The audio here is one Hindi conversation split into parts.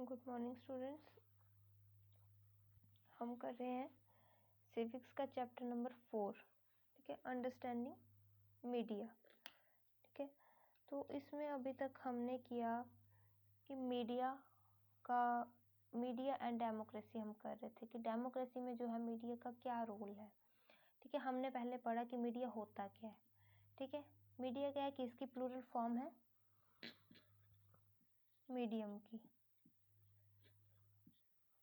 Good morning students. हम कर रहे हैं सिविक्स का चैप्टर नंबर 4, ठीक है, अंडरस्टैंडिंग मीडिया। ठीक है, तो इसमें अभी तक हमने किया कि मीडिया एंड डेमोक्रेसी हम कर रहे थे कि डेमोक्रेसी में जो है मीडिया का क्या रोल है। ठीक है, हमने पहले पढ़ा कि मीडिया होता क्या है। ठीक है, मीडिया क्या है कि इसकी प्लूरल फॉर्म है मीडियम की।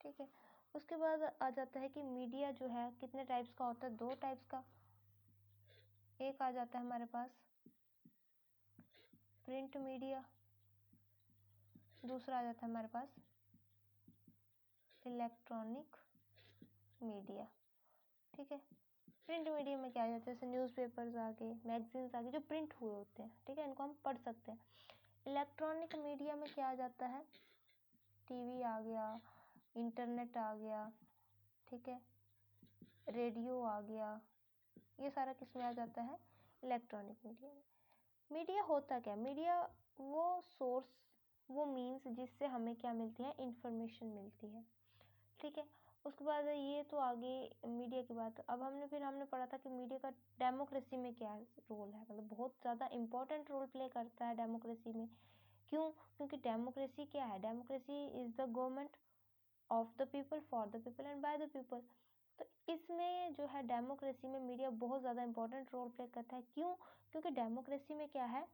ठीक है, उसके बाद आ जाता है कि मीडिया जो है कितने टाइप्स का होता है, 2 टाइप्स का। एक आ जाता है हमारे पास प्रिंट मीडिया, दूसरा आ जाता है हमारे पास इलेक्ट्रॉनिक मीडिया। ठीक है, प्रिंट मीडिया में क्या आ जाता है, जैसे न्यूज़पेपर्स आ गए, मैगजीन्स आ गए, जो प्रिंट हुए होते हैं। ठीक है, इनको हम पढ़ सकते हैं। इलेक्ट्रॉनिक मीडिया में क्या आ जाता है, टीवी आ गया, इंटरनेट आ गया, ठीक है, रेडियो आ गया, ये सारा किस में आ जाता है, इलेक्ट्रॉनिक मीडिया में। मीडिया होता क्या है, मीडिया वो सोर्स, वो मीन्स जिससे हमें क्या मिलती है, इंफॉर्मेशन मिलती है। ठीक है, उसके बाद ये तो आगे मीडिया की बात। अब हमने पढ़ा था कि मीडिया का डेमोक्रेसी में क्या रोल है, मतलब बहुत ज़्यादा इम्पोर्टेंट रोल प्ले करता है डेमोक्रेसी में। क्यों? क्योंकि डेमोक्रेसी क्या है, democracy is the government of the people, for the people and by the people. तो इसमें जो है डेमोक्रेसी में मीडिया बहुत ज़्यादा इंपॉर्टेंट रोल प्ले करता है। क्यों? क्योंकि डेमोक्रेसी में क्या है,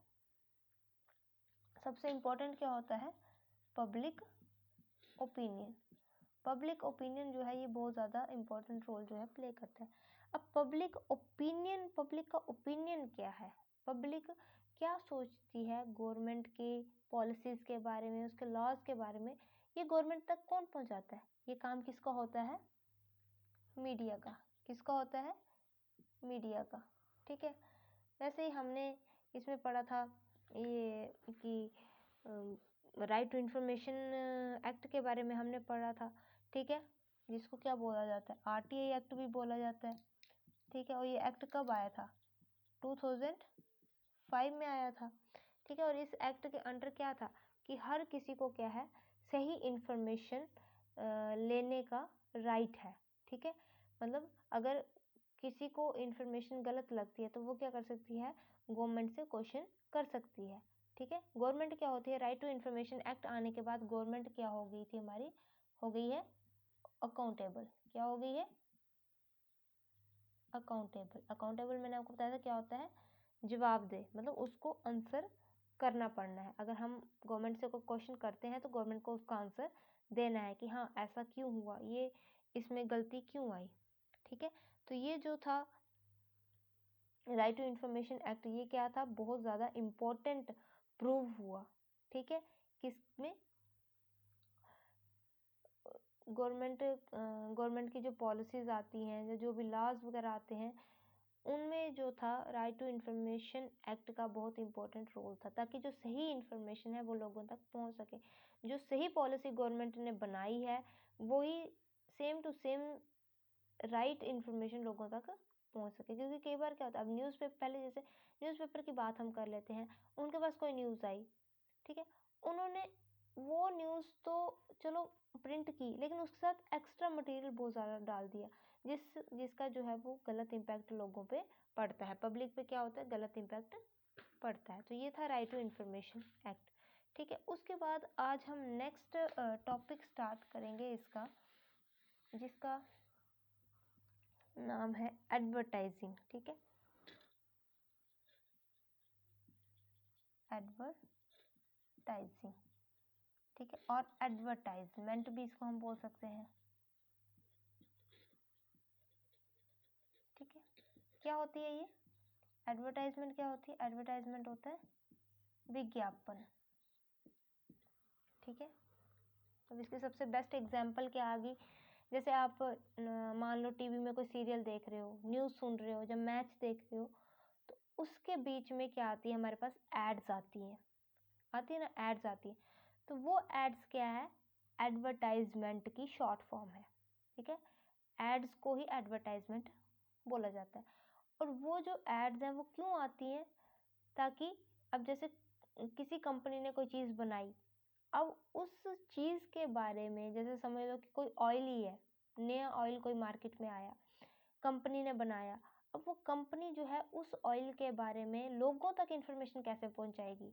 सबसे इम्पोर्टेंट क्या होता है, पब्लिक ओपिनियन। पब्लिक ओपिनियन जो है ये बहुत ज़्यादा इम्पोर्टेंट रोल जो है प्ले करता है। अब पब्लिक का ओपिनियन क्या है, पब्लिक क्या सोचती है गवर्नमेंट के पॉलिसीज़ के बारे में, उसके लॉज के बारे में, ये गवर्नमेंट तक कौन पहुंचाता है, ये काम किसका होता है, मीडिया का। किसका होता है, मीडिया का। ठीक है, वैसे ही हमने इसमें पढ़ा था ये कि राइट टू इंफॉर्मेशन एक्ट के बारे में हमने पढ़ा था। ठीक है, जिसको क्या बोला जाता है, आरटीआई एक्ट भी बोला जाता है। ठीक है, और ये एक्ट कब आया था, 2005 में आया था। ठीक है, और इस एक्ट के अंडर क्या था कि हर किसी को क्या है, सही इंफॉर्मेशन लेने का राइट है। ठीक है, मतलब अगर किसी को इंफॉर्मेशन गलत लगती है तो वो क्या कर सकती है, गवर्नमेंट से क्वेश्चन कर सकती है। ठीक है, गवर्नमेंट क्या होती है, राइट टू इंफॉर्मेशन एक्ट आने के बाद गवर्नमेंट क्या हो गई थी हमारी, हो गई है अकाउंटेबल। क्या हो गई है, अकाउंटेबल। अकाउंटेबल मैंने आपको बताया था क्या होता है, जवाबदेह, मतलब उसको आंसर करना पड़ना है। अगर हम गवर्नमेंट से कोई क्वेश्चन करते हैं तो गवर्नमेंट को उसका आंसर देना है कि हाँ ऐसा क्यों हुआ, ये इसमें गलती क्यों आई। ठीक है, तो ये जो था राइट टू इंफॉर्मेशन एक्ट, ये क्या था, बहुत ज़्यादा इम्पोर्टेंट प्रूव हुआ। ठीक है, किसमें, गवर्नमेंट की जो पॉलिसीज़ आती हैं, जो भी लॉज वगैरह आते हैं, उनमें जो था राइट टू इंफॉर्मेशन एक्ट का बहुत इंपॉर्टेंट रोल था, ताकि जो सही इंफॉर्मेशन है वो लोगों तक पहुंच सके। जो सही पॉलिसी गवर्नमेंट ने बनाई है वही same to same right information लोगों तक पहुंच सके। क्योंकि कई बार क्या होता है, अब न्यूज़पेपर, पहले जैसे न्यूज़पेपर की बात हम कर लेते हैं, उनके पास कोई न्यूज़ आई, ठीक है, उन्होंने वो न्यूज़ तो चलो प्रिंट की, लेकिन उसके साथ एक्स्ट्रा मटेरियल बहुत ज़्यादा डाल दिया, जिसका जो है वो गलत इम्पैक्ट लोगों पे पड़ता है, पब्लिक पे क्या होता है, गलत इम्पैक्ट पड़ता है। तो ये था राइट टू इंफॉर्मेशन एक्ट। ठीक है, उसके बाद आज हम नेक्स्ट टॉपिक स्टार्ट करेंगे इसका, जिसका नाम है एडवर्टाइजिंग। ठीक है, एडवर्टाइजिंग। ठीक है, और एडवर्टाइजमेंट भी इसको हम बोल सकते हैं। ठीक है, क्या होती है ये एडवर्टाइजमेंट, क्या होती है, एडवर्टाइजमेंट होता है विज्ञापन। ठीक है, तो इसकी सबसे बेस्ट एग्जांपल क्या आ गई, जैसे आप मान लो टीवी में कोई सीरियल देख रहे हो, न्यूज़ सुन रहे हो, जब मैच देख रहे हो, तो उसके बीच में क्या आती है, हमारे पास एड्स आती है ना, एड्स आती है। तो वो एड्स क्या है, एडवर्टाइजमेंट की शॉर्ट फॉर्म है। ठीक है, एड्स को ही एडवर्टाइजमेंट बोला जाता है। और वो जो एड्स हैं वो क्यों आती हैं, ताकि अब जैसे किसी कंपनी ने कोई चीज़ बनाई, अब उस चीज़ के बारे में, जैसे समझ लो कि कोई ऑयल ही है, नया ऑयल कोई मार्केट में आया, कंपनी ने बनाया, अब वो कंपनी जो है उस ऑयल के बारे में लोगों तक इन्फॉर्मेशन कैसे पहुंचाएगी?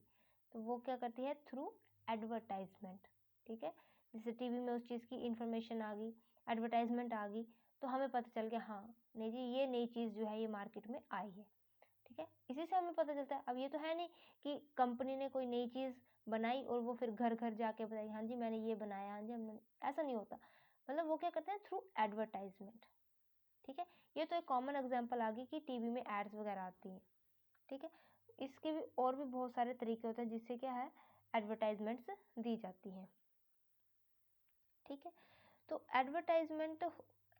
तो वो क्या करती है? Through advertisement. ठीक है, जैसे टीवी में उस चीज़ की इन्फॉर्मेशन आ गई, एडवर्टाइजमेंट आ गई, तो हमें पता चल गया हाँ नहीं जी ये नई चीज़ जो है ये मार्केट में आई है। ठीक है, इसी से हमें पता चलता है। अब ये तो है नहीं कि कंपनी ने कोई नई चीज़ बनाई और वो फिर घर घर जाके बताई हाँ जी मैंने ये बनाया, हाँ जी हमने, ऐसा नहीं होता। मतलब वो क्या करते हैं? Through advertisement. ठीक है, ये तो एक कॉमन एग्जांपल आ गई कि टीवी में एड्स वगैरह आती हैं। ठीक है, इसके भी और भी बहुत सारे तरीके होते हैं जिससे क्या है? एडवर्टाइजमेंट्स दी जाती हैं। ठीक है, तो एडवर्टाइजमेंट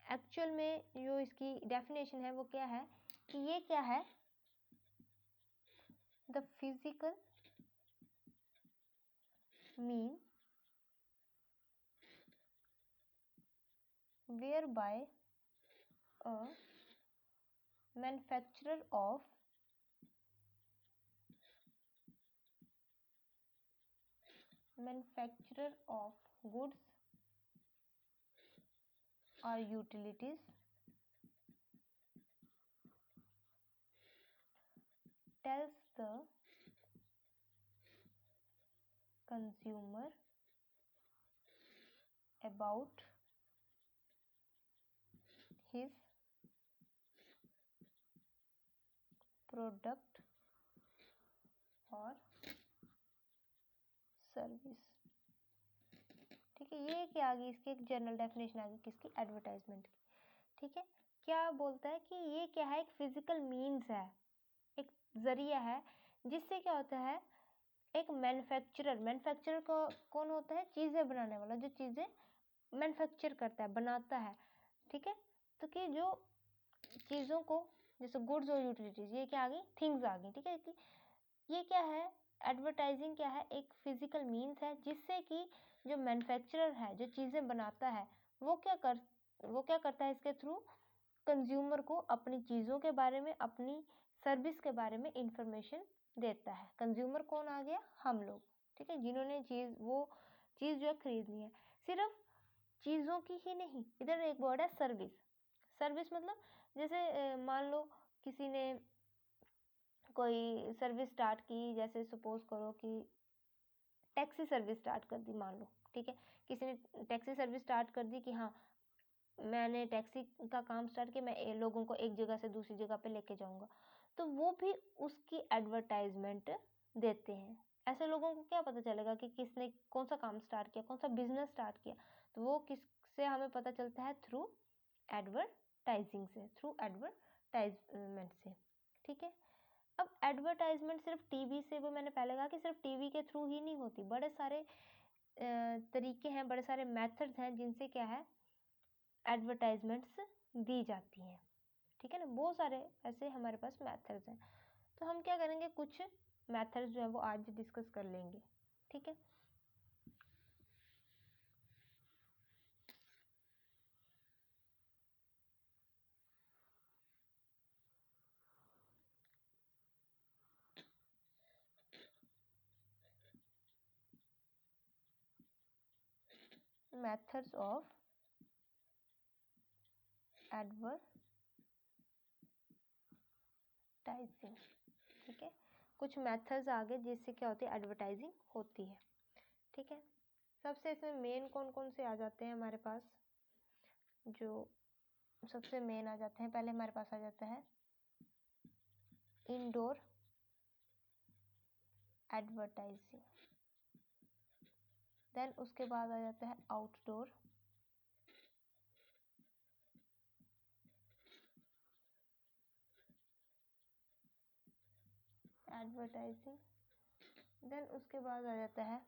एक्चुअल में जो इसकी डेफिनेशन है वो क्या है कि ये क्या है? The physical mean whereby a manufacturer of goods or utilities tells the consumer about his product or service. ठीक है, ये क्या आ गई? इसकी एक जनरल डेफिनेशन आ गई किसकी? एडवर्टाइजमेंट की। ठीक है, क्या बोलता है कि ये क्या है? एक फिजिकल मीन्स है, एक जरिया है जिससे क्या होता है? एक मैन्युफैक्चरर को कौन होता है? चीज़ें बनाने वाला, जो चीज़ें मैन्युफैक्चर करता है, बनाता है। ठीक है, तो कि जो चीज़ों को, जैसे गुड्स और यूटिलिटीज, ये क्या आ गई? थिंग्स आ गई। ठीक है, कि ये क्या है? एडवर्टाइजिंग क्या है? एक फिजिकल मीन्स है जिससे कि जो मैन्युफैक्चरर है, जो चीज़ें बनाता है, वो क्या करता है? इसके थ्रू कंज्यूमर को अपनी चीज़ों के बारे में, अपनी सर्विस के बारे में इंफॉर्मेशन देता है। कंज्यूमर कौन आ गया? हम लोग। ठीक है, जिन्होंने वो चीज़ जो है खरीदनी है। सिर्फ चीज़ों की ही नहीं, इधर एक वर्ड है सर्विस। सर्विस मतलब जैसे मान लो किसी ने कोई सर्विस स्टार्ट की, जैसे सपोज करो कि टैक्सी सर्विस स्टार्ट कर दी, मान लो। ठीक है, किसी ने टैक्सी सर्विस स्टार्ट कर दी कि हाँ मैंने टैक्सी का काम स्टार्ट किया, मैं लोगों को एक जगह से दूसरी जगह पे लेके जाऊंगा, तो वो भी उसकी एडवर्टाइजमेंट देते हैं। ऐसे लोगों को क्या पता चलेगा कि किसने कौन सा काम स्टार्ट किया, कौन सा बिजनेस स्टार्ट किया? तो वो किससे हमें पता चलता है? थ्रू एडवर्टाइजिंग से, थ्रू एडवर्टाइजमेंट से। ठीक है, अब एडवर्टाइजमेंट सिर्फ टीवी से, वो मैंने पहले कहा कि सिर्फ टीवी के थ्रू ही नहीं होती, बड़े सारे तरीके हैं, बड़े सारे मेथड्स हैं जिनसे क्या है? एडवर्टाइजमेंट्स दी जाती हैं। ठीक है ना, बहुत सारे ऐसे हमारे पास मेथड्स हैं। तो हम क्या करेंगे? कुछ मेथड्स जो है वो आज डिस्कस कर लेंगे। ठीक है, मेथड्स ऑफ एडवर्टाइजिंग। ठीक है, कुछ मेथड्स आ गए जिससे क्या होती है? एडवर्टाइजिंग होती है। ठीक है, सबसे इसमें मेन कौन कौन से आ जाते हैं हमारे पास? जो सबसे मेन आ जाते हैं, पहले हमारे पास आ जाता है इंडोर एडवर्टाइजिंग, देन उसके बाद आ जाता है आउटडोर एडवर्टाइजिंग, देन उसके बाद आ जाता है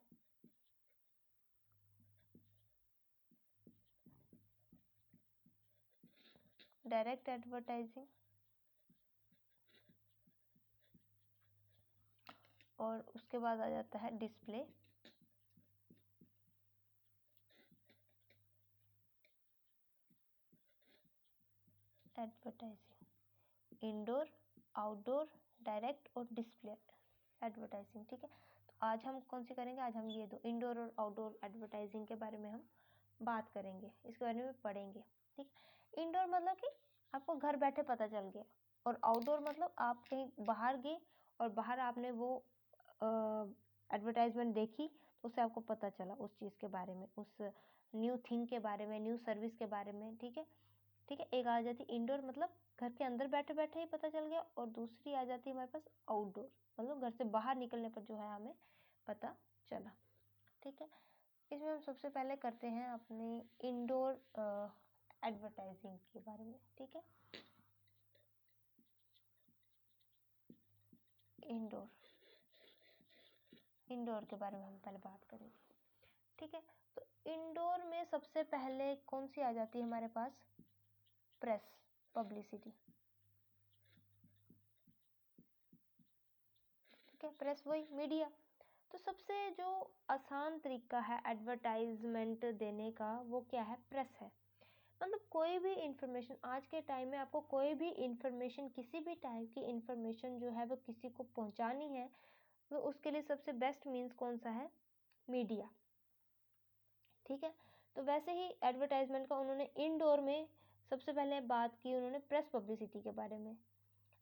डायरेक्ट एडवर्टाइजिंग, और उसके बाद आ जाता है display advertising. Indoor, outdoor, direct और डिस्प्ले एडवर्टाइजिंग। ठीक है, तो आज हम कौन सी करेंगे, आज हम ये दो इंडोर और आउटडोर एडवर्टाइजिंग के बारे में हम बात करेंगे, इसके बारे में पढ़ेंगे। ठीक, इंडोर मतलब कि आपको घर बैठे पता चल गया, और आउटडोर मतलब आप कहीं बाहर गए और बाहर आपने वो एडवर्टाइजमेंट देखी तो उससे आपको पता चला उस चीज़ के बारे में, उस न्यू थिंग के बारे में, न्यू सर्विस के बारे में। ठीक है, ठीक है। एक आ जाती इंडोर मतलब घर के अंदर बैठे बैठे ही पता चल गया, और दूसरी आ जाती है हमारे पास आउटडोर मतलब घर से बाहर निकलने पर जो है हमें पता चला। ठीक है, इसमें हम सबसे पहले करते हैं अपनी इंडोर एडवर्टाइजिंग के बारे में। ठीक है, इंडोर के बारे में हम पहले बात करेंगे। ठीक है, तो इंडोर में सबसे पहले कौन सी आ जाती है हमारे पास, प्रेस पब्लिसिटी। ठीक है, प्रेस वही मीडिया। तो सबसे जो आसान तरीका है एडवर्टाइजमेंट देने का वो क्या है, प्रेस है। मतलब कोई भी इंफॉर्मेशन आज के टाइम में आपको कोई भी इंफॉर्मेशन, किसी भी टाइप की इंफॉर्मेशन जो है वो किसी को पहुंचानी है, तो उसके लिए सबसे बेस्ट मीन्स कौन सा है, मीडिया। ठीक है, तो वैसे ही एडवर्टाइजमेंट का उन्होंने इंडोर में सबसे पहले बात की उन्होंने प्रेस पब्लिसिटी के बारे में।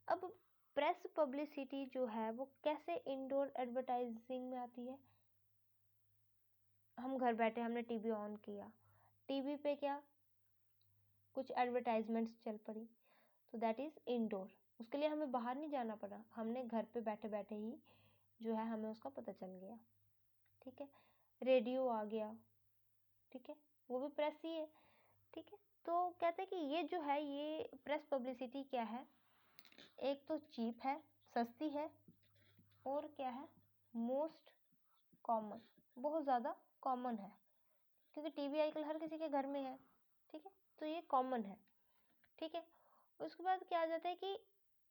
अब प्रेस पब्लिसिटी जो है वो कैसे इंडोर एडवर्टाइजिंग में आती है, हम घर बैठे हमने टीवी ऑन किया, टीवी पे क्या कुछ एडवर्टाइजमेंट्स चल पड़ी, तो दैट इज़ इंडोर। उसके लिए हमें बाहर नहीं जाना पड़ा, हमने घर पे बैठे बैठे ही जो है हमें उसका पता चल गया। ठीक है, रेडियो आ गया, ठीक है, वो भी प्रेस ही है। ठीक है, तो कहते हैं कि ये जो है ये प्रेस पब्लिसिटी क्या है, एक तो चीप है, सस्ती है, और क्या है, मोस्ट कॉमन, बहुत ज़्यादा कॉमन है, क्योंकि टीवी आजकल हर किसी के घर में है। ठीक है, तो ये कॉमन है। ठीक है, उसके बाद क्या आ जाता है कि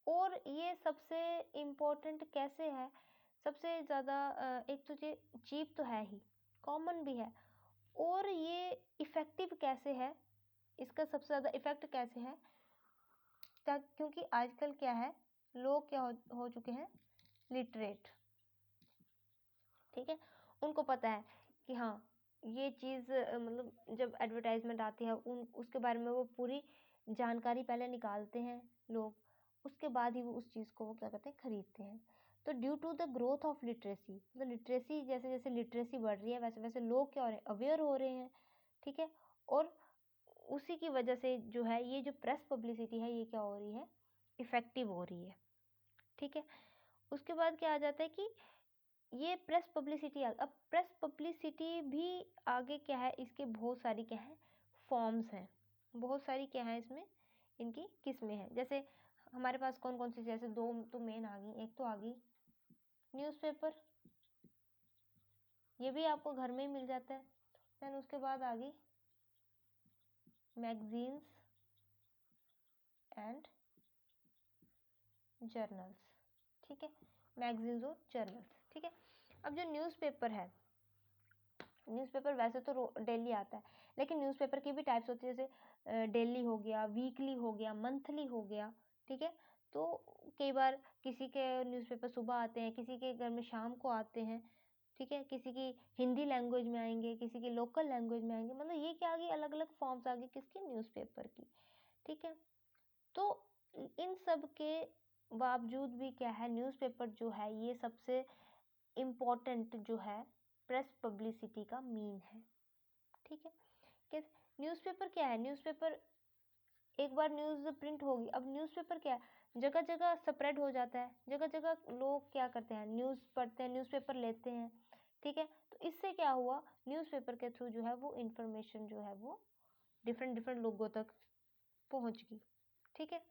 और ये सबसे इम्पोर्टेंट कैसे है, सबसे ज़्यादा एक तो ये चीप तो है ही, कॉमन भी है, और ये इफ़ेक्टिव कैसे है, इसका सबसे ज़्यादा इफ़ेक्ट कैसे है, क्योंकि आजकल क्या है, लोग क्या हो चुके हैं, लिटरेट। ठीक है, उनको पता है कि हाँ ये चीज़ मतलब जब एडवर्टाइजमेंट आती है उसके बारे में वो पूरी जानकारी पहले निकालते हैं लोग, उसके बाद ही वो उस चीज़ को वो क्या करते हैं, खरीदते हैं। तो due to the growth of literacy, मतलब लिटरेसी जैसे जैसे लिटरेसी बढ़ रही है वैसे वैसे लोग क्या हो रहे हैं, अवेयर हो रहे हैं। ठीक है, और उसी की वजह से जो है ये जो प्रेस पब्लिसिटी है ये क्या हो रही है, इफ़ेक्टिव हो रही है। ठीक है, उसके बाद क्या आ जाता है कि ये प्रेस पब्लिसिटी, अब प्रेस पब्लिसिटी भी आगे क्या है, इसके बहुत सारी क्या है, फॉर्म्स हैं, बहुत सारी क्या है इसमें इनकी किस्में हैं। जैसे हमारे पास कौन कौन सी, जैसे दो तो मेन आ गई, एक तो आ गई न्यूज़पेपर, ये भी आपको घर में ही मिल जाता है। देन उसके बाद आ गई मैगजीन्स एंड जर्नल्स। ठीक है, मैगजीन्स और जर्नल्स। ठीक है, अब जो न्यूज़पेपर है, न्यूज़पेपर वैसे तो डेली आता है, लेकिन न्यूज़पेपर की भी टाइप्स होती है, जैसे डेली हो गया, वीकली हो गया, मंथली हो गया। ठीक है, तो कई बार किसी के न्यूज़पेपर सुबह आते हैं, किसी के घर में शाम को आते हैं। ठीक है, किसी की हिंदी लैंग्वेज में आएंगे, किसी की लोकल लैंग्वेज में आएंगे, मतलब ये क्या आ गई, अलग अलग फॉर्म्स आ गई किसकी, न्यूज़पेपर की। ठीक है, तो इन सब के बावजूद भी क्या है, न्यूज़पेपर जो है ये सबसे इम्पोर्टेंट जो है प्रेस पब्लिसिटी का मीन है। ठीक है, कि न्यूज़पेपर क्या है, न्यूज़पेपर एक बार न्यूज़ प्रिंट होगी, अब न्यूज़पेपर क्या है, जगह जगह स्प्रेड हो जाता है, जगह जगह लोग क्या करते हैं, न्यूज़ पढ़ते हैं, न्यूज़पेपर लेते हैं। ठीक है, तो इससे क्या हुआ, न्यूज़पेपर के थ्रू जो है वो इंफॉर्मेशन जो है वो डिफरेंट डिफरेंट लोगों तक पहुंच गई। ठीक है,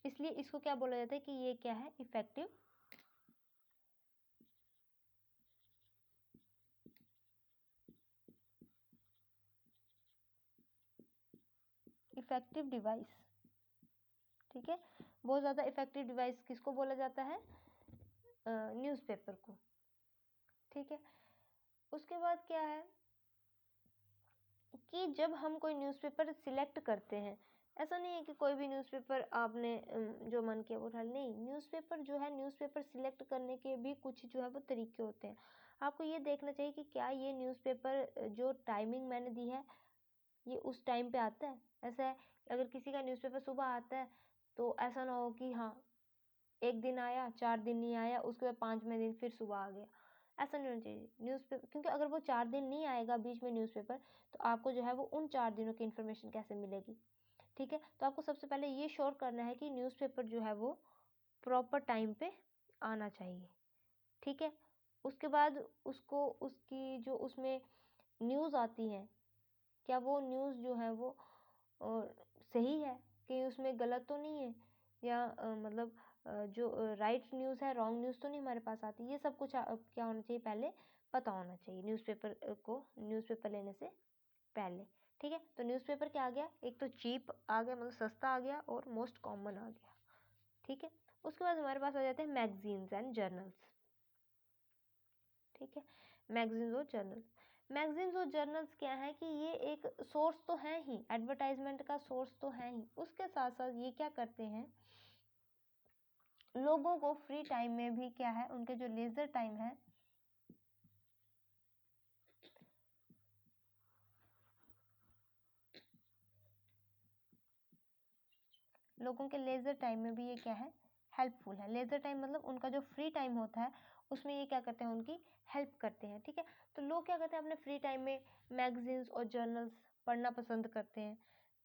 इसलिए इसको क्या बोला जाता है कि ये क्या है, इफेक्टिव इफेक्टिव डिवाइस। ठीक है, बहुत ज़्यादा इफेक्टिव डिवाइस किसको बोला जाता है, न्यूज़पेपर को। ठीक है, उसके बाद क्या है कि जब हम कोई न्यूज़पेपर सिलेक्ट करते हैं, ऐसा नहीं है कि कोई भी न्यूज़पेपर आपने जो मन किया वो उठा, नहीं, न्यूज़पेपर जो है, न्यूज़पेपर सिलेक्ट करने के भी कुछ जो है वो तरीके होते हैं। आपको ये देखना चाहिए कि क्या ये न्यूज़पेपर जो टाइमिंग मैंने दी है ये उस टाइम पे आता है। ऐसा है अगर किसी का न्यूज़पेपर सुबह आता है तो ऐसा ना हो कि हाँ 1 दिन आया 4 दिन नहीं आया उसके बाद 5वें दिन फिर सुबह आ गया, ऐसा नहीं होना चाहिए न्यूज़पेपर। क्योंकि अगर वो 4 दिन नहीं आएगा बीच में न्यूज़पेपर तो आपको जो है वो उन 4 दिनों की इन्फॉर्मेशन कैसे मिलेगी। ठीक है, तो आपको सबसे पहले ये श्योर करना है कि न्यूज़पेपर जो है वो प्रॉपर टाइम पे आना चाहिए। ठीक है, उसके बाद उसको उसकी जो उसमें न्यूज़ आती है क्या वो न्यूज़ जो है वो सही है, कहीं उसमें गलत तो नहीं है, या मतलब जो राइट न्यूज़ है रॉन्ग न्यूज़ तो नहीं हमारे पास आती। ये सब कुछ क्या होना चाहिए पहले पता होना चाहिए न्यूज़पेपर लेने से पहले। ठीक है, तो न्यूज़पेपर क्या आ गया, एक तो चीप आ गया मतलब सस्ता आ गया और मोस्ट कॉमन आ गया। ठीक है, उसके बाद हमारे पास आ जाते हैं मैगजीन्स एंड जर्नल्स। ठीक है, मैगजीन्स और जर्नल्स। मैगजीन्स और जर्नल्स क्या है कि ये एक सोर्स तो है ही, एडवर्टाइजमेंट का सोर्स तो है ही, उसके साथ साथ ये क्या करते हैं लोगों को फ्री टाइम में भी क्या है उनके जो लेजर टाइम है लोगों के लेजर टाइम में भी ये क्या है हेल्पफुल है। लेजर टाइम मतलब उनका जो फ्री टाइम होता है उसमें ये क्या करते हैं उनकी हेल्प करते हैं। ठीक है, तो लोग क्या करते हैं अपने फ्री टाइम में मैगजीन्स और जर्नल्स पढ़ना पसंद करते हैं।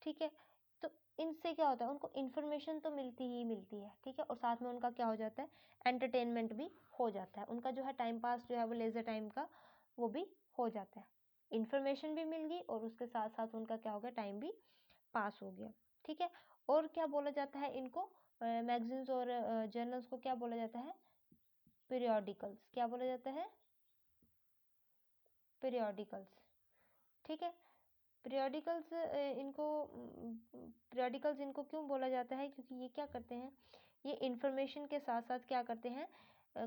ठीक है, तो इनसे क्या होता है उनको इन्फॉर्मेशन तो मिलती ही मिलती है। ठीक है, और साथ में उनका क्या हो जाता है एंटरटेनमेंट भी हो जाता है, उनका जो है टाइम पास जो है वो लेजर टाइम का वो भी हो जाता है, इन्फॉर्मेशन भी मिल गई और उसके साथ साथ उनका क्या हो गया टाइम भी पास हो गया। ठीक है, और क्या बोला जाता है इनको मैगजीन्स और जर्नल्स को क्या बोला जाता है पीरियोडिकल्स। क्या बोला जाता है पीरियोडिकल्स। ठीक है, पीरियोडिकल्स इनको क्यों बोला जाता है क्योंकि ये क्या करते हैं ये इंफॉर्मेशन के साथ साथ क्या करते हैं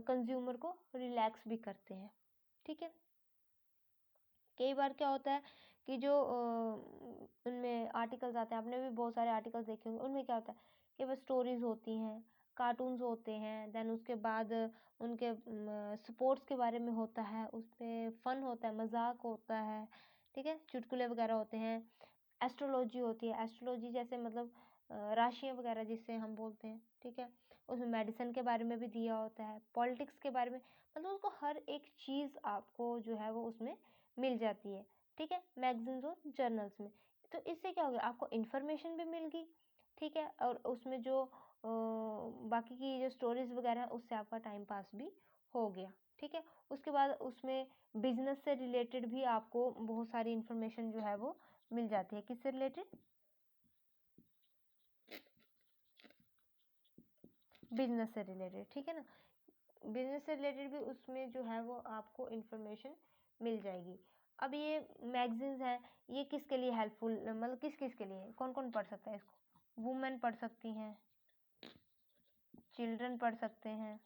कंज्यूमर को रिलैक्स भी करते हैं। ठीक है, कई बार क्या होता है कि जो उनमें आर्टिकल्स आते हैं, आपने भी बहुत सारे आर्टिकल्स देखे होंगे, उनमें क्या होता है कि बस स्टोरीज होती हैं, कार्टून्स होते हैं, देन उसके बाद उनके स्पोर्ट्स के बारे में होता है, उसपे फन होता है, मजाक होता है। ठीक है, चुटकुले वगैरह होते हैं, एस्ट्रोलॉजी होती है, एस्ट्रोलॉजी जैसे मतलब राशियाँ वगैरह जिससे हम बोलते हैं। ठीक है, उसमें मेडिसिन के बारे में भी दिया होता है, पॉलिटिक्स के बारे में, मतलब उसको हर एक चीज़ आपको जो है वो उसमें मिल जाती है। ठीक है, मैगजीन्स और जर्नल्स में। तो इससे क्या हो गया आपको इन्फॉर्मेशन भी मिल गई। ठीक है, और उसमें जो बाकी की जो स्टोरीज वगैरह है उससे आपका टाइम पास भी हो गया। ठीक है, उसके बाद उसमें बिजनेस से रिलेटेड भी आपको बहुत सारी इन्फॉर्मेशन जो है वो मिल जाती है। किससे रिलेटेड बिजनेस से रिलेटेड। ठीक है ना, बिजनेस से रिलेटेड भी उसमें जो है वो आपको इन्फॉर्मेशन मिल जाएगी। अब ये मैगजीन्स हैं ये किसके लिए हेल्पफुल मतलब किस किस के लिए है कौन कौन पढ़ सकता है इसको वुमेन पढ़ सकती हैं, चिल्ड्रन पढ़ सकते हैं।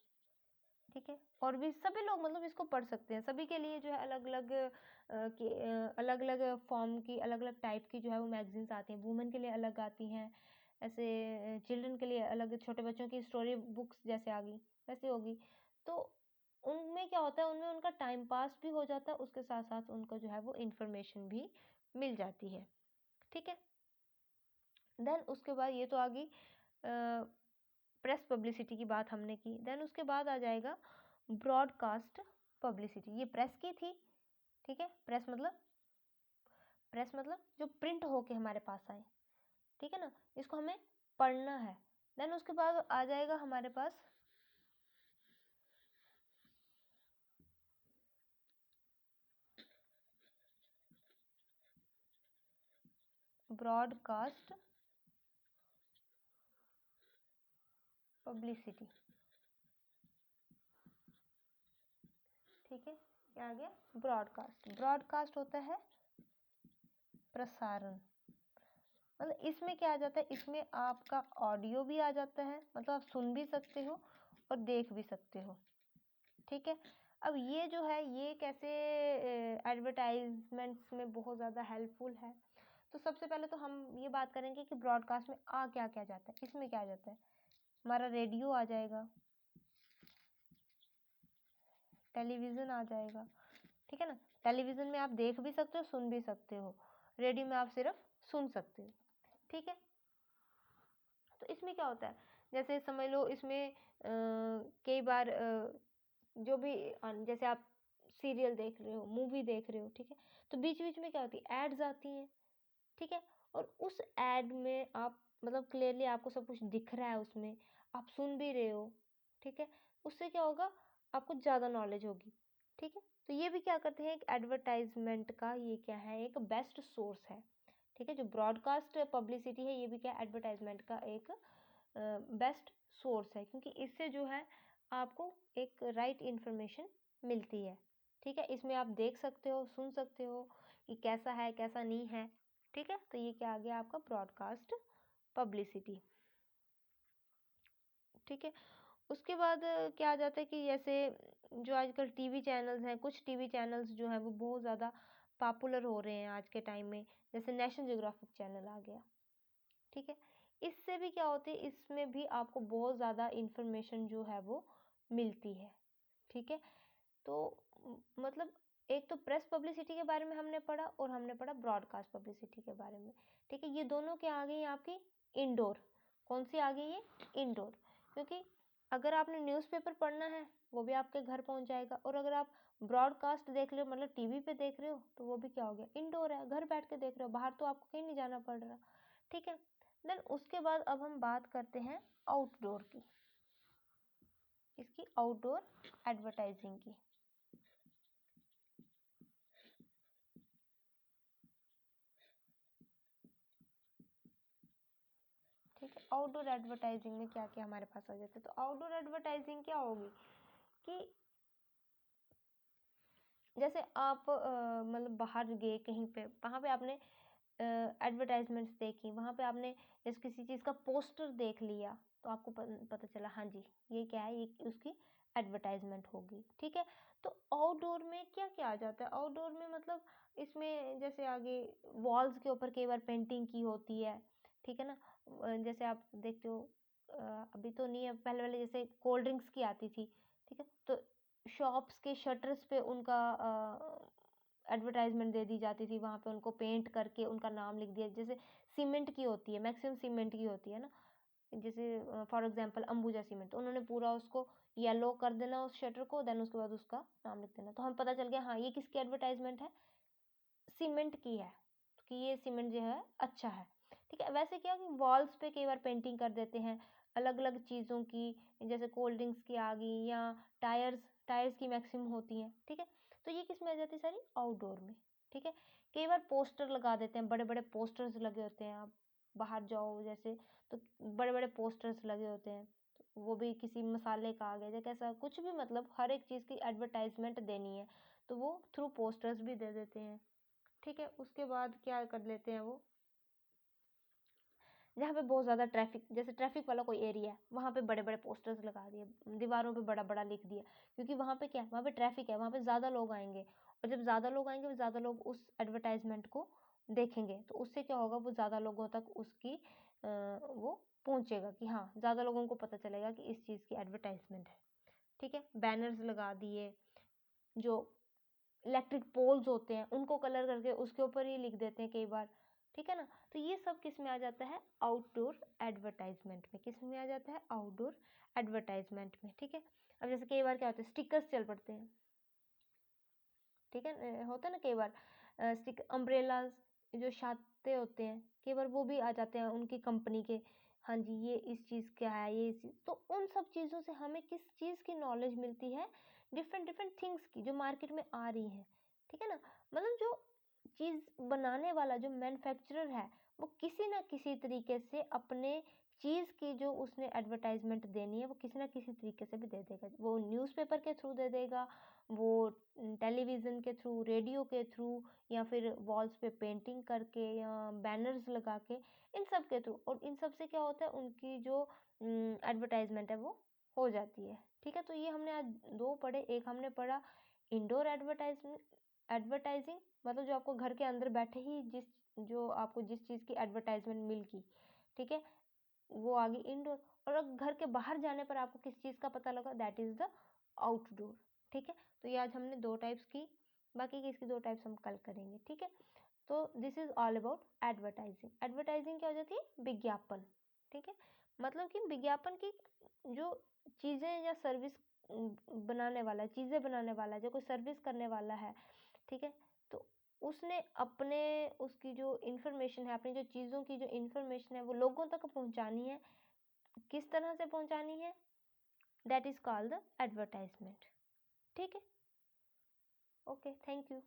ठीक है, और भी सभी लोग मतलब इसको पढ़ सकते हैं, सभी के लिए जो है अलग अलग अलग अलग फॉर्म की अलग अलग टाइप की जो है वो मैगजीन्स आती हैं। वुमेन के लिए अलग आती हैं, ऐसे चिल्ड्रन के लिए अलग, छोटे बच्चों की स्टोरी बुक्स जैसे आ गई वैसे होगी। तो उनमें क्या होता है उनमें उनका टाइम पास भी हो जाता है, उसके साथ साथ उनको जो है वो इन्फॉर्मेशन भी मिल जाती है। ठीक है, देन उसके बाद ये तो आ गई प्रेस पब्लिसिटी की बात हमने की। देन उसके बाद आ जाएगा ब्रॉडकास्ट पब्लिसिटी, ये प्रेस की थी। ठीक है, प्रेस मतलब जो प्रिंट होके हमारे पास आए। ठीक है ना, इसको हमें पढ़ना है। देन उसके बाद आ जाएगा हमारे पास ब्रॉडकास्ट पब्लिसिटी। ठीक है, क्या आ गया ब्रॉडकास्ट। ब्रॉडकास्ट होता है प्रसारण, मतलब इसमें क्या आ जाता है इसमें आपका ऑडियो भी आ जाता है, मतलब आप सुन भी सकते हो और देख भी सकते हो। ठीक है, अब ये जो है ये कैसे एडवर्टाइजमेंट्स में बहुत ज़्यादा हेल्पफुल है। तो सबसे पहले तो हम ये बात करेंगे कि ब्रॉडकास्ट में आ क्या क्या जाता है। इसमें क्या आ जाता है हमारा रेडियो आ जाएगा, टेलीविज़न आ जाएगा, ठीक है ना। टेलीविज़न में आप देख भी सकते हो, सुन भी सकते हो, रेडियो में आप सिर्फ सुन सकते हो, ठीक है। तो इसमें क्या होता है, जैसे समझ लो इसमें कई बार जो भी जैसे आप सीरियल देख रहे हो, मूवी देख रहे हो, ठीक है, तो बीच बीच में क्या होती है, एड्स आती हैं, ठीक है। और उस एड में आप मतलब क्लियरली आपको सब कुछ दिख रहा है उसमें, आप सुन भी रहे हो, ठीक है। उससे क्या होगा, आपको ज़्यादा नॉलेज होगी, ठीक है। तो ये भी क्या करते हैं, एक एडवर्टाइजमेंट का ये क्या है, एक बेस्ट सोर्स है, ठीक है। जो ब्रॉडकास्ट पब्लिसिटी है ये भी क्या एडवर्टाइजमेंट का एक बेस्ट सोर्स है, क्योंकि इससे जो है आपको एक राइट इन्फॉर्मेशन मिलती है, ठीक है। इसमें आप देख सकते हो, सुन सकते हो कि कैसा है कैसा नहीं है, ठीक है। तो ये क्या आ गया आपका ब्रॉडकास्ट पब्लिसिटी, ठीक है। उसके बाद क्या आ जाता है कि जैसे जो आजकल टीवी चैनल्स हैं, कुछ टीवी चैनल्स जो हैं वो बहुत ज़्यादा पॉपुलर हो रहे हैं आज के टाइम में, जैसे नेशनल ज्योग्राफिक चैनल आ गया, ठीक है। इससे भी क्या होती है, इसमें भी आपको बहुत ज़्यादा इन्फॉर्मेशन जो है वो मिलती है, ठीक है। तो मतलब एक तो प्रेस पब्लिसिटी के बारे में हमने पढ़ा और हमने पढ़ा ब्रॉडकास्ट पब्लिसिटी के बारे में, ठीक है। ये दोनों क्या आ गई आपकी इंडोर, कौन सी आ गई है, इंडोर, क्योंकि अगर आपने न्यूज़पेपर पढ़ना है वो भी आपके घर पहुंच जाएगा, और अगर आप ब्रॉडकास्ट देख रहे हो मतलब टीवी पे देख रहे हो तो वो भी क्या हो गया, इंडोर है, घर बैठ के देख रहे हो, बाहर तो आपको कहीं नहीं जाना पड़ रहा, ठीक है। देन उसके बाद अब हम बात करते हैं आउटडोर की, इसकी आउटडोर एडवर्टाइजिंग की, ठीक है। आउटडोर एडवर्टाइजिंग में क्या क्या हमारे पास आ जाता है, तो आउटडोर एडवर्टाइजिंग क्या होगी कि जैसे आप मतलब बाहर गए कहीं पे, वहाँ पे आपने एडवर्टाइजमेंट्स देखी, वहाँ पे आपने जैसे किसी चीज़ का पोस्टर देख लिया तो आपको पता चला हाँ जी ये क्या है, ये उसकी एडवर्टाइजमेंट होगी, ठीक है। तो आउटडोर में क्या क्या आ जाता है, आउटडोर में मतलब इसमें जैसे आगे वॉल्स के ऊपर कई बार पेंटिंग की होती है, ठीक है ना। जैसे आप देखते हो अभी तो नहीं है, पहले पहले जैसे कोल्ड ड्रिंक्स की आती थी, ठीक है, तो शॉप्स के शटर्स पे उनका एडवर्टाइजमेंट दे दी जाती थी, वहाँ पे उनको पेंट करके उनका नाम लिख दिया, जैसे सीमेंट की होती है, मैक्सिमम सीमेंट की होती है ना, जैसे फॉर एग्जांपल अंबुजा सीमेंट, तो उन्होंने पूरा उसको येलो कर देना उस शटर को, देन उसके बाद उसका नाम लिख देना, तो हमें पता चल गया हाँ ये किसकी एडवर्टाइजमेंट है, सीमेंट की है, कि ये सीमेंट जो है अच्छा है, ठीक है। वैसे क्या कि वॉल्स पे कई बार पेंटिंग कर देते हैं अलग अलग चीज़ों की, जैसे कोल्ड ड्रिंक्स की आ गई या टायर्स, टायर्स की मैक्सिमम होती हैं, ठीक है। तो ये किस में आ जाती है सारी, आउटडोर में, ठीक है। कई बार पोस्टर लगा देते हैं, बड़े बड़े पोस्टर्स लगे होते हैं, आप बाहर जाओ जैसे तो बड़े बड़े पोस्टर्स लगे होते हैं, तो वो भी किसी मसाले का आ गया या कैसा कुछ भी, मतलब हर एक चीज़ की एडवर्टाइजमेंट देनी है तो वो थ्रू पोस्टर्स भी दे देते हैं, ठीक है। उसके बाद क्या कर लेते हैं वो, जहाँ पे बहुत ज़्यादा ट्रैफिक, जैसे ट्रैफिक वाला कोई एरिया है वहाँ पे बड़े बड़े पोस्टर्स लगा दिए, दीवारों पे बड़ा बड़ा लिख दिया, क्योंकि वहाँ पे क्या है, वहाँ पे ट्रैफिक है, वहाँ पे ज़्यादा लोग आएंगे, और जब ज़्यादा लोग आएंगे ज़्यादा लोग उस एडवर्टाइजमेंट को देखेंगे, तो उससे क्या होगा, वो ज़्यादा लोगों तक उसकी वो पहुँचेगा, कि हाँ ज़्यादा लोगों को पता चलेगा कि इस चीज़ की एडवर्टाइजमेंट है, ठीक है। बैनर्स लगा दिए, जो इलेक्ट्रिक पोल्स होते हैं उनको कलर करके उसके ऊपर ही लिख देते हैं कई बार, ठीक है ना। तो ये सब किस में आ जाता है, आउटडोर एडवर्टाइजमेंट में, किस में आ जाता है, आउटडोर एडवर्टाइजमेंट में, ठीक है। अब जैसे कई बार क्या होता है, स्टिकर्स चल पड़ते हैं, ठीक है, होता है ना कई बार स्टिक अम्ब्रेलाज, जो छाते होते हैं कई बार वो भी आ जाते हैं उनकी कंपनी के, हाँ जी ये इस चीज़ क्या है, ये इस चीज़, तो उन सब चीज़ों से हमें किस चीज़ की नॉलेज मिलती है, डिफरेंट डिफरेंट थिंग्स की जो मार्केट में आ रही हैं, ठीक है ना। मतलब जो चीज़ बनाने वाला जो मैन्युफैक्चरर है वो किसी ना किसी तरीके से अपने चीज़ की जो उसने एडवर्टाइजमेंट देनी है वो किसी ना किसी तरीके से भी दे देगा, वो न्यूज़पेपर के थ्रू दे देगा, वो टेलीविज़न के थ्रू, रेडियो के थ्रू, या फिर वॉल्स पे पेंटिंग करके या बैनर्स लगा के, इन सब के थ्रू, और इन सब से क्या होता है उनकी जो एडवर्टाइजमेंट है वो हो जाती है, ठीक है। तो ये हमने आज दो पढ़े, एक हमने पढ़ा इंडोर एडवर्टाइजमेंट, एडवर्टाइजिंग मतलब जो आपको घर के अंदर बैठे ही जो आपको जिस चीज़ की एडवर्टाइजमेंट मिल गई, ठीक है, वो आ गई इंडोर, और अब घर के बाहर जाने पर आपको किस चीज़ का पता लगा, दैट इज़ द आउटडोर, ठीक है। तो ये आज हमने 2 टाइप्स की, बाकी की इसकी 2 टाइप्स हम कल करेंगे, ठीक है। तो this is all about advertising. Advertising क्या हो जाती है? विज्ञापन, ठीक है। मतलब कि विज्ञापन की जो चीज़ें या सर्विस बनाने वाला, चीज़ें बनाने वाला, जो कोई सर्विस करने वाला है, ठीक है, तो उसने अपने उसकी जो इन्फॉर्मेशन है, अपनी जो चीज़ों की जो इन्फॉर्मेशन है वो लोगों तक पहुंचानी है। किस तरह से पहुंचानी है? That is called the advertisement, ठीक है। Okay, thank you.